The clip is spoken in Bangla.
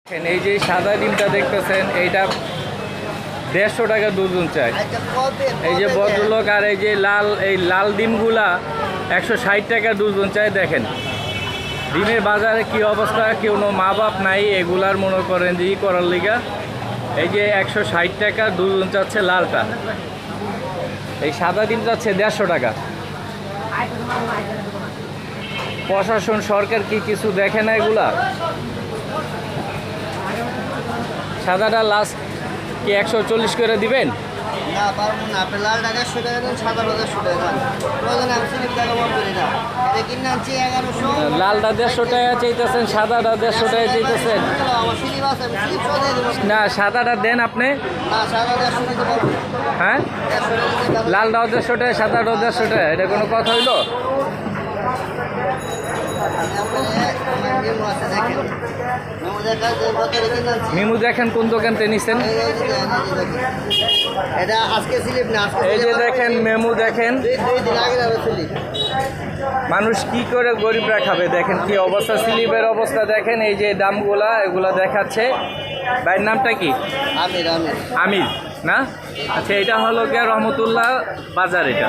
এই যে সাদা ডিমটা দেখতেছেন এইটা 150 টাকা ডজন চাই। এই যে ভদ্রলোক আর এই যে লাল ডিমগুলা 160 টাকা ডজন চাই। দেখেন ডিমের বাজারে কি অবস্থা, কেউ মা বাপ নাই এগুলার মনে করেন যে করার লিগা। এই যে 160 টাকা ডজন চাচ্ছে লালটা, এই সাদা ডিম চাচ্ছে 150 টাকা। প্রশাসন সরকার কি কিছু দেখে না এগুলা? সাদাটা লাস্ট কি 140 করে দিবেন? না পারবো না, আপনি লালটা 150 টাকা দেন, সাদাটা 150 টাকা দেন। প্রয়োজনে আমি স্লিপ টাকা বন্ধ করি না। এটা কিনে আনছি 1100। লালটা 150 টাকা চাইতেছেন, সাদাটা 150 টাকা চাইতেছেন। আমার স্লিপ আছে, আমি স্লিপ সহ দিয়ে দেবো। না সাদাটা দেন আপনি। না সাদা 150 দিতে পারবো। হ্যাঁ 150 দিতে পারবো। লালটাও 150 টাকা, সাদাটাও 150 টাকা, এটা কোনো কথা হইলো? মেমো আছে দেখেন। মেমো দেখা যে বাজারে কিনে আনছি। মিমু দেখেন কোন দোকান থেকে নিছেন? এটা আজকে স্লিপ না, আজকে এই যে দেখেন মেমু দেখেন, দুই দিন আগে যাবে স্লিপ। মানুষ কি করে গরিবরা খাবে দেখেন কি অবস্থা, স্লিপের অবস্থা দেখেন। এই যে দামগুলা এগুলা দেখাচ্ছে। ভাইয়ের নামটা কি? আমির আমির আমির না? আচ্ছা এটা হলো গিয়া রহমতুল্লাহ বাজার। এটা